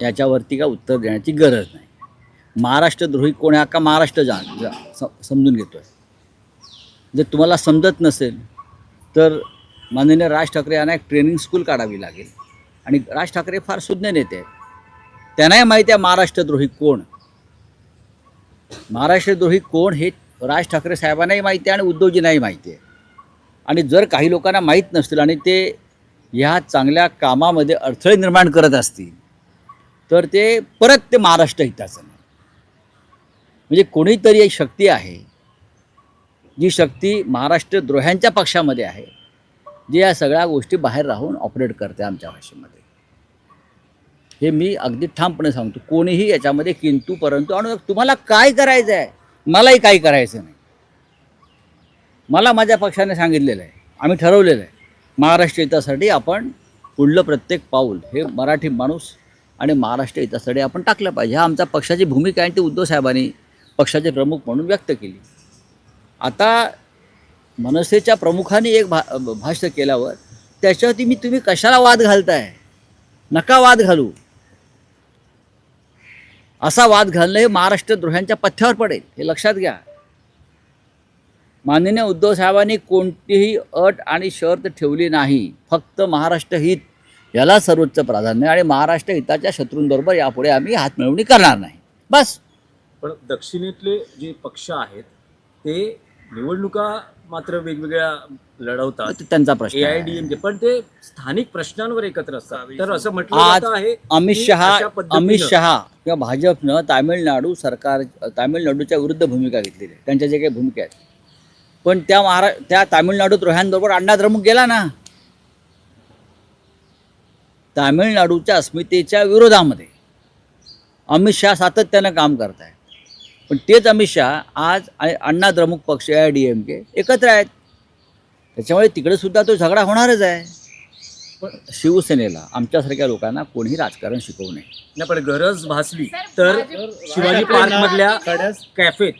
याच्यावरती का उत्तर देण्याची गरज नाही. महाराष्ट्रद्रोही कोण आहे का महाराष्ट्र समजून घेतोय. जर तुम्हाला समजत नसेल तर माननीय राज ठाकरे यांना एक ट्रेनिंग स्कूल काढावी लागेल. आणि राज ठाकरे फार सुज्ञ नेते आहेत, त्यांनाही माहिती आहे महाराष्ट्रद्रोही कोण. महाराष्ट्रद्रोही कोण हे राज ठाकरे साहेबांनाही माहिती आहे आणि उद्धवजींनाही माहिती आहे. आणि जर काही लोकांना माहीत नसतील आणि ते ह्या चांगल्या कामामध्ये अडथळे निर्माण करत असतील तर ते परत ते महाराष्ट्र हिताचं नाही. म्हणजे कोणीतरी एक शक्ती आहे, जी शक्ती महाराष्ट्रद्रोह्यांच्या पक्षामध्ये आहे, जी या सगळ्या गोष्टी बाहेर राहून ऑपरेट करते आमच्या भाषेमध्ये. हे मी अगदी ठामपणे सांगतो. कोणीही याच्यामध्ये किंतु परंतु आणि तुम्हाला काय करायचं आहे, मलाही काही करायचं नाही. मला माझ्या पक्षाने सांगितलेलं आहे, आम्ही ठरवलेलं आहे, महाराष्ट्र हितासाठी आपण पुढलं प्रत्येक पाऊल हे मराठी माणूस आणि महाराष्ट्र हितासाठी आपण टाकलं पाहिजे. हा आमच्या पक्षाची भूमिका आहे, ती उद्धव साहेबांनी पक्षाचे प्रमुख म्हणून व्यक्त केली. आता मनसेच्या प्रमुखांनी एक भाष्य केल्यावर त्याच्यावरती तुम्ही कशाला वाद घालताय? नका वाद घालू. असा वाद घालणं हे महाराष्ट्रद्रोह्यांच्या पथ्यावर पडेल, हे लक्षात घ्या. माननीय उद्धव साहेबांनी कोणतीही अट आणि शर्त ठेवली नाही. फक्त महाराष्ट्र हित याला सर्वोच्च प्राधान्य आणि महाराष्ट्र हिताच्या शत्रूंबरोबर यापुढे आम्ही हातमिळवणी करणार नाही, बस. पण दक्षिणेतले जे पक्ष आहेत ते निवडणुका मात्र वेगवेगळ्या लढवतात, त्यांचा प्रश्न AIADMK, पण ते स्थानिक प्रश्नांवर एकत्र असतात. तर असं म्हटलं जातं आहे अमित शहा किंवा भाजपनं तामिळनाडूच्या विरुद्ध भूमिका घेतलेली आहे, त्यांच्या जे काही भूमिका आहेत. पण त्या तामिळनाडू द्रोह्यांबरोबर अण्णा द्रमुक गेला ना. तामिळनाडूच्या अस्मितेच्या विरोधामध्ये अमित शहा सातत्यानं काम करत आहेत. पण तेच अमित शहा आज अण्णा द्रमुक पक्ष AIADMK एकत्र आहेत. त्याच्यामुळे तिकडे सुद्धा तो झगडा होणारच आहे. पण शिवसेनेला आमच्यासारख्या लोकांना कोणीही राजकारण शिकवू नये. नाही, पण गरज भासली तर शिवाजी पार्कमधल्या कॅफेत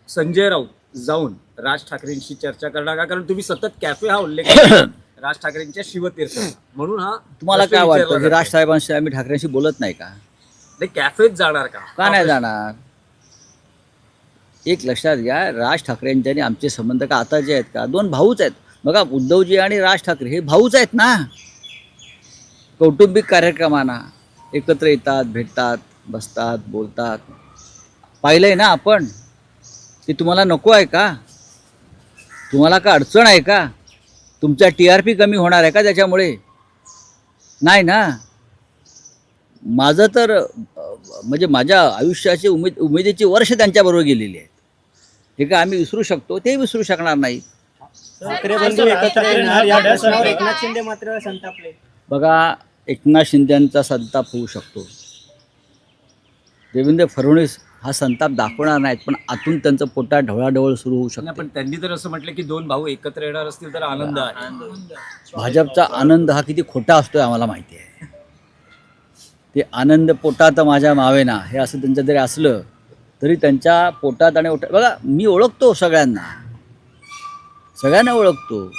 संजय राऊत जाऊन राज ठाकरेंशी चर्चा करणार का? कारण तुम्ही सतत कॅफे हा उल्लेख केला राज ठाकरेंच्या शिवतीर्थ, म्हणून हा तुम्हाला काय वाटतं की राज साहेबांशी आम्ही ठाकरेंशी बोलत नाही का? कॅफेत जाणार का नाही जाणार? एक लक्षात घ्या, राज ठाकरेंचे आणि आमचे संबंध का आता जे आहेत का, दोन भाऊच आहेत. बघा, उद्धवजी आणि राज ठाकरे हे भाऊच आहेत ना. कौटुंबिक कार्यक्रमांना एकत्र येतात, भेटतात, बसतात, बोलतात. पाहिलंय ना आपण. ते तुम्हाला नको आहे का? तुम्हाला का अडचण आहे का? तुमचा TRP कमी होणार आहे का त्याच्यामुळे? नाही ना. माझं तर म्हणजे माझ्या आयुष्याची उमेदीची वर्ष त्यांच्याबरोबर गेलेली आहेत. हे काय आम्ही विसरू शकतो? ते विसरू शकणार नाही. बघा, एकनाथ शिंदेंचा संताप होऊ शकतो, देवेंद्र फडणवीस हा संताप दाखवणार नाहीत, पण आतून त्यांचं पोटात ढवळाढवळ सुरू होऊ शकते. पण त्यांनी तर असं म्हटलं की दोन भाऊ एकत्र येणार असतील तर आनंद आहे. भाजपचा आनंद हा किती खोटा असतोय आम्हाला माहिती आहे. ते आनंद पोटात माझ्या मावेना हे असं त्यांचं जरी असलं तरी त्यांच्या पोटात आणि बघा, मी ओळखतो सगळ्यांना ओळखतो.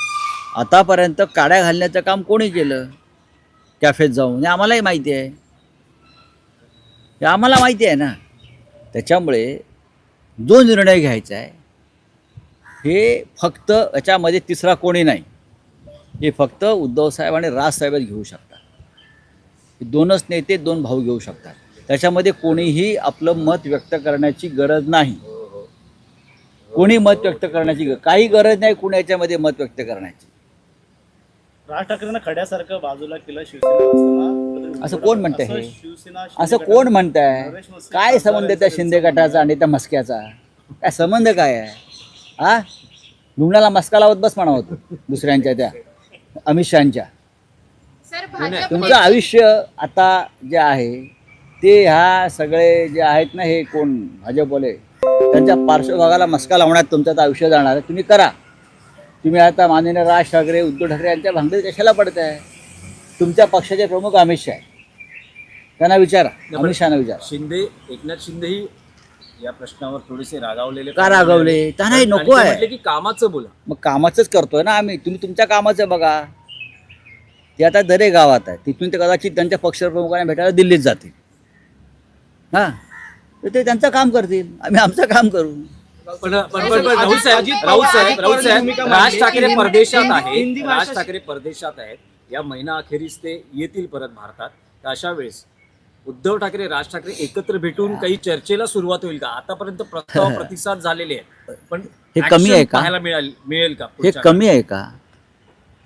आतापर्यंत काड्या घालण्याचं काम कोणी केलं कॅफेत जाऊन? हे आम्हालाही माहिती आहे, हे आम्हाला माहिती आहे ना. त्याच्यामुळे जो निर्णय घ्यायचा आहे हे फक्त याच्यामध्ये तिसरा कोणी नाही, हे फक्त उद्धवसाहेब आणि राजसाहेब घेऊ शकतात. दोनच नेते, दोन भाऊ घेऊ शकतात. त्याच्यामध्ये कोणीही आपलं मत व्यक्त करण्याची गरज नाही. कोणी मत व्यक्त करण्याची काही गरज नाही. कोणी याच्यामध्ये मत व्यक्त करण्याची. राज ठाकरेंना खड्यासारखं बाजूला केलं शिवसेना, असं कोण म्हणतंय? हे असं कोण म्हणताय? काय संबंध त्या शिंदे गटाचा आणि त्या मस्क्याचा? काय संबंध काय आहे? हा, लुगण्याला मस्का लावत बस म्हणा होतो दुसऱ्यांच्या, त्या अमित शहांच्या. तुमचं आयुष्य आता जे आहे ते ह्या सगळे जे आहेत ना, हे कोण भाजपवाले, त्यांच्या पार्श्वभागाला मस्का लावण्यात तुमचं आयुष्य जाणार आहे. तुम्ही करा. तुम्ही आता माननीय राज ठाकरे, उद्धव ठाकरे यांच्या भांगडीत कशाला पडताय? तुमच्या पक्षाचे प्रमुख अमित शहा आहे, त्यांना विचारा. अमित शहाना विचारा. एकनाथ शिंदेही या प्रश्नावर थोडेसे रागावलेले का रागावले? त्यांनाही नको आहे की कामाचं बोला. मग कामाचंच करतोय ना आम्ही. तुम्ही तुमच्या कामाचं बघा. ते आता दरे गावात आहे, तिथून ते कदाचित त्यांच्या पक्षप्रमुखांना भेटायला दिल्लीत जातील. हां, तर ते त्यांचं काम करतील, आम्ही आमचं काम करू. पण राहुल साहेब राज ठाकरे परदेशात आहेत, राज ठाकरे परदेशात आहेत, या महिना अखेरीस ते येतील परत भारतात. तर अशा वेळेस उद्धव ठाकरे राज ठाकरे एकत्र भेटून काही चर्चेला सुरुवात होईल का? आतापर्यंत प्रस्ताव प्रतिसाद झालेले आहेत, पण हे कमी आहे action का? पाहायला मिळेल का हे पुढच्या कमी आहे का?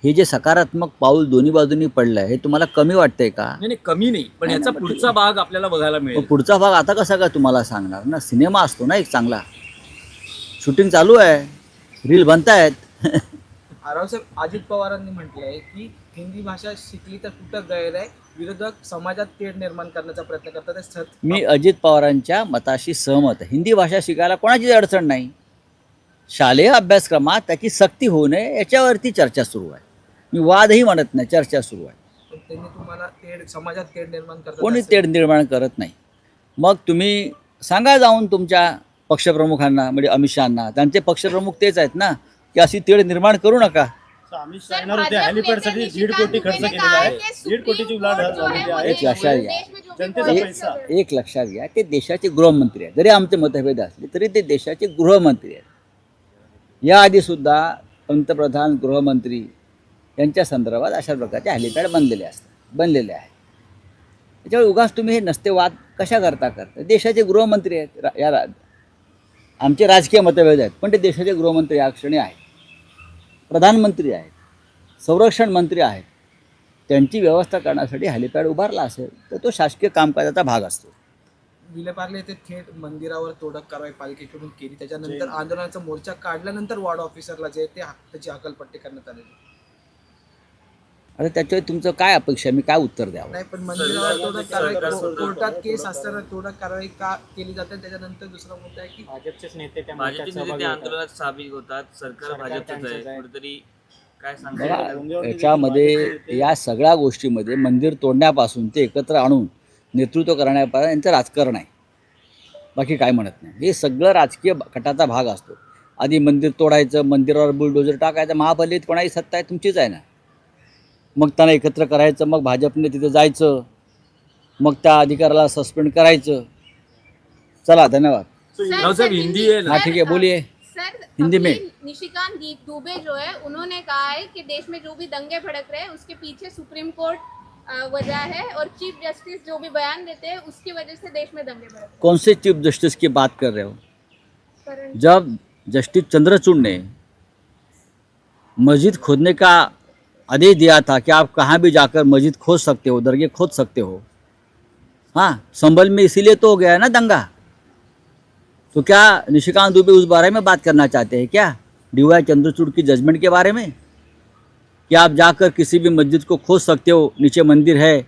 हे जे सकारात्मक पाऊल दोन्ही बाजूंनी पडलं आहे हे तुम्हाला कमी वाटतंय का? काळात? नाही कमी नाही, पण याचा पुढचा भाग आपल्याला बघायला मग मिळेल. पुढचा भाग आता कसा काय तुम्हाला सांगणार ना? सिनेमा असतो ना एक चांगला, शूटिंग चालू आहे, रील बनतायत. रावसाहेब अजित पवारांनी म्हटलं आहे की हिंदी भाषा शिकली तर कुठं गैर आहे, विरोधक समाजात तेढ निर्माण करण्याचा प्रयत्न करतात. मी अजित पवारांच्या मताशी सहमत आहे. हिंदी भाषा शिकायला कोणाचीच अडचण नाही. शालेय अभ्यासक्रमात त्याची सक्ती होऊ नये याच्यावरती चर्चा सुरू आहे. मी वादही म्हणत नाही, चर्चा सुरू आहे. पण त्यांनी तुम्हाला समाजात तेढ निर्माण करतात कोणी तेढ निर्माण करत नाही. मग तुम्ही सांगा जाऊन तुमच्या पक्षप्रमुखांना, म्हणजे अमित शहांना, त्यांचे पक्षप्रमुख तेच आहेत ना, की अशी तेढ निर्माण करू नका. अमित शहा येणार होते, हेलिपॅडसाठी 1.5 कोटी खर्च केलेला आहे. 1.5 कोटीची उलाढाल झालेली आहे. एक लक्षात घ्या, जनतेचा पैसा. एक लक्षात घ्या, ते देशाचे गृहमंत्री आहेत. जरी आमचे मतभेद असले तरी ते देशाचे गृहमंत्री आहेत. याआधीसुद्धा पंतप्रधान, गृहमंत्री यांच्या संदर्भात अशा प्रकारचे हेलिपॅड बनलेले आहे. त्याच्यामुळे उगाच तुम्ही हे नसते वाद कशा करता? देशाचे गृहमंत्री आहेत. आमचे राजकीय मतभेद आहेत, पण ते देशाचे गृहमंत्री या क्षणी आहेत, प्रधानमंत्री आहेत, संरक्षण मंत्री आहेत. त्यांची व्यवस्था करण्यासाठी हेलिपॅड उभारला असेल तर तो शासकीय कामकाजाचा भाग असतो. विलेपार्ले येथे थेट मंदिरावर तोडक कारवाई पालिकेकडून केली. त्याच्यानंतर आंदोलनाचा मोर्चा काढल्यानंतर वॉर्ड ऑफिसरला जे ते त्याची हकालपट्टी करण्यात आलेली. आता त्याच्यावर तुमचं काय अपेक्षा, मी काय उत्तर द्यावं? नाही, पण मंदिरावर तोडक कारवाई, कोर्टात केस असताना तोडक कारवाई का केली जाते? त्याच्यानंतर दुसरा मुद्दा आहे की भाजपचेच नेते त्या भाजपचे नेते त्या आंदोलनात सामील होतात. सरकार भाजपचंच आहे. कुठेतरी काय सांगता बघा, येईल? याच्यामध्ये या सगळ्या गोष्टीमध्ये मंदिर तोडण्यापासून ते एकत्र आणून नेतृत्व करण्यापासून यांचं राजकारण आहे, बाकी काय म्हणत नाही. हे सगळं राजकीय कटाचा भाग असतो. आधी मंदिर तोडायचं, मंदिरावर बुलडोजर टाकायचं. महापालिकेत कोणाही सत्ता आहे, तुमचीच आहे ना. मग त्यांना एकत्र करायचं, मग भाजपने तिथे जायचं, मग त्या अधिकाऱ्याला सस्पेंड करायचं. चला, धन्यवाद. रावसाहेब हिंदी आहे ना? हाँ ठीक है, बोलिए. सर, हिंदी में। निशिकांत दुबे जो है उन्होंने कहा है कि देश में जो भी दंगे भड़क रहे हैं उसके पीछे सुप्रीम कोर्ट वजह है, और चीफ जस्टिस जो भी बयान देते हैं उसकी वजह से देश में दंगे भड़क रहे कौन से चीफ जस्टिस की बात कर रहे हो? हैं। जब जस्टिस चंद्रचूड़ ने मस्जिद खोदने का आदेश दिया था कि आप कहाँ भी जाकर मस्जिद खोद सकते हो, दरगाह खोद सकते हो, हाँ, संभल में इसीलिए तो हो गया है ना दंगा. तो क्या निशिकांत दुबे उस बारे में बात करना चाहते हैं क्या, डीवाई चंद्रचूड़ की जजमेंट के बारे में, कि आप जाकर किसी भी मस्जिद को खोद सकते हो, नीचे मंदिर है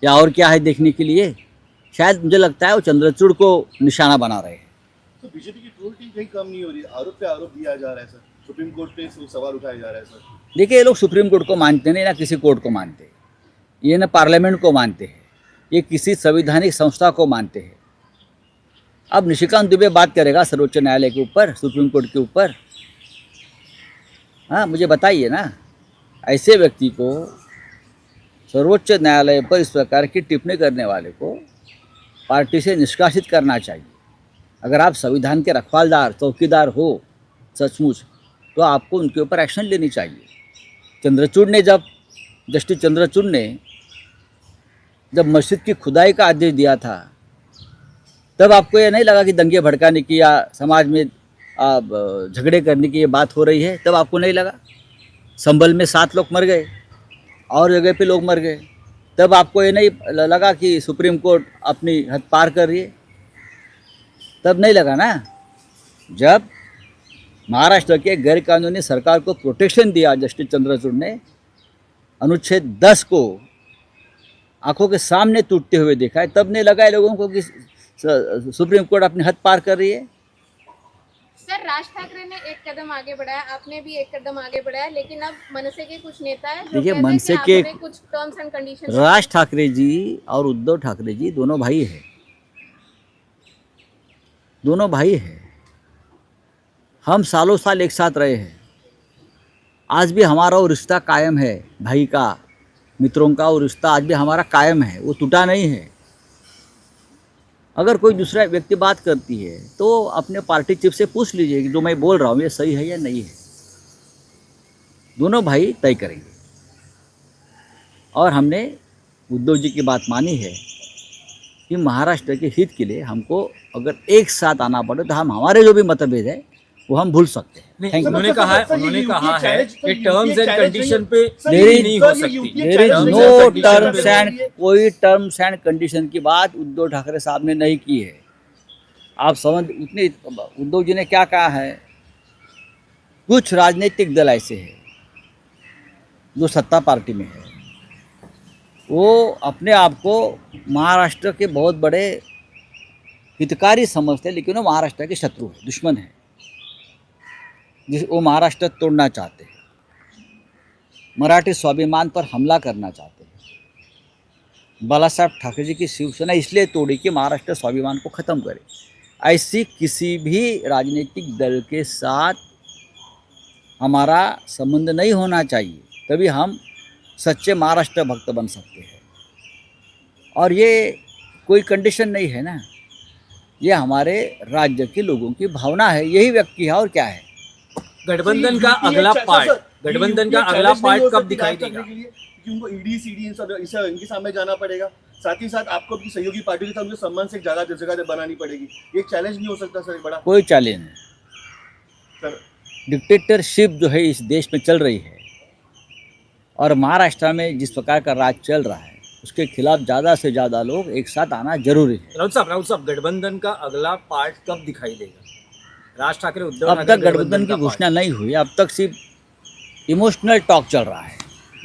या और क्या है देखने के लिए? शायद मुझे लगता है वो चंद्रचूड़ को निशाना बना रहे हैं. तो बीजेपी की ट्रोल टीम कहीं कम नहीं हो रही, आरोप पे आरोप दिया जा रहा है सर, सुप्रीम कोर्ट पे सवाल उठाया जा रहा है सर. देखिए, ये लोग सुप्रीम कोर्ट को मानते नहीं, ना किसी कोर्ट को मानते, ये ना पार्लियामेंट को मानते हैं, ये किसी संवैधानिक संस्था को मानते हैं. अब निशिकांत दुबे बात करेगा सर्वोच्च न्यायालय के ऊपर, सुप्रीम कोर्ट के ऊपर? हाँ, मुझे बताइए ना. ऐसे व्यक्ति को, सर्वोच्च न्यायालय पर इस प्रकार की टिप्पणी करने वाले को पार्टी से निष्कासित करना चाहिए. अगर आप संविधान के रखवालदार, चौकीदार हो सचमुच, तो आपको उनके ऊपर एक्शन लेनी चाहिए. चंद्रचूड़ ने जस्टिस चंद्रचूड़ ने जब मस्जिद की खुदाई का आदेश दिया था, तब आपको ये नहीं लगा कि दंगे भड़काने की या समाज में झगड़े करने की ये बात हो रही है? तब आपको नहीं लगा? संभल में 7 लोग मर गए, और जगह पे लोग मर गए, तब आपको ये नहीं लगा कि सुप्रीम कोर्ट अपनी हद पार कर रही है? तब नहीं लगा ना. जब महाराष्ट्र के गैरकानूनी सरकार को प्रोटेक्शन दिया जस्टिस चंद्रचूड़ ने, अनुच्छेद 10 को आंखों के सामने टूटते हुए देखा है, तब नहीं लगा है लोगों को कि सुप्रीम कोर्ट अपनी हद पार कर रही है? सर, राज ठाकरे ने एक कदम आगे बढ़ाया, आपने भी एक कदम आगे बढ़ाया, लेकिन अब मनसे के कुछ नेता है जो देखिए, कहते हैं मनसे कि के आपने कुछ terms and condition Raj Thackeray ji और उद्धव ठाकरे जी दोनों भाई हैं, दोनों भाई हैं. हम सालों साल एक साथ रहे हैं, आज भी हमारा वो रिश्ता कायम है भाई का. मित्रों का वो रिश्ता आज भी हमारा कायम है, वो टूटा नहीं है। अगर कोई दूसरा व्यक्ति बात करती है तो अपने पार्टी चीफ से पूछ लीजिए कि जो मैं बोल रहा हूँ ये सही है या नहीं है। दोनों भाई तय करेंगे। और हमने उद्धव जी की बात मानी है कि महाराष्ट्र के हित के लिए हमको अगर एक साथ आना पड़े तो हम हमारे जो भी मतभेद है वो हम भूल सकते हैं। नहीं, Thank you. उन्होंने कहा है कि टर्म्स एंड कंडीशन पे There is- नहीं हो सकती। There is Terms no and condition terms पे- एंड कोई टर्म्स एंड कंडीशन की बात उद्धव ठाकरे साहब ने नहीं की है। आप समझ इतने उद्धव जी ने क्या कहा है, कुछ राजनीतिक दल ऐसे हैं जो सत्ता पार्टी में है, वो अपने आप को महाराष्ट्र के बहुत बड़े हितकारी समझते हैं, लेकिन वो महाराष्ट्र के शत्रु है, दुश्मन है, वो महाराष्ट्र तोड़ना चाहते हैं, मराठी स्वाभिमान पर हमला करना चाहते हैं। बालासाहेब ठाकरे जी की शिवसेना इसलिए तोड़ी कि महाराष्ट्र स्वाभिमान को ख़त्म करे। ऐसी किसी भी राजनीतिक दल के साथ हमारा संबंध नहीं होना चाहिए, तभी हम सच्चे महाराष्ट्र भक्त बन सकते हैं। और ये कोई कंडीशन नहीं है ना, ये हमारे राज्य के लोगों की भावना है, यही व्यक्त किया और क्या है। गठबंधन का अगला पार्ट कब दिखाई देगा? क्योंकि उनको ईडी सीडी इनके सामने जाना पड़ेगा, साथ ही साथ आपको अपनी सहयोगी पार्टी के साथ उनके सम्मान से एक जगह बनानी पड़ेगी। ये चैलेंज नहीं हो सकता सर? एक बड़ा कोई चैलेंज नहीं। सर डिक्टेटरशिप जो है इस देश में चल रही है और महाराष्ट्र में जिस प्रकार का राज चल रहा है उसके खिलाफ ज़्यादा से ज़्यादा लोग एक साथ आना जरूरी है। राउत साहब, गठबंधन का अगला पार्ट कब दिखाई देगा? राज ठाकरे उद्धव अब तक गठबंधन की का घोषणा नहीं हुई, अब तक सिर्फ इमोशनल टॉक चल रहा है।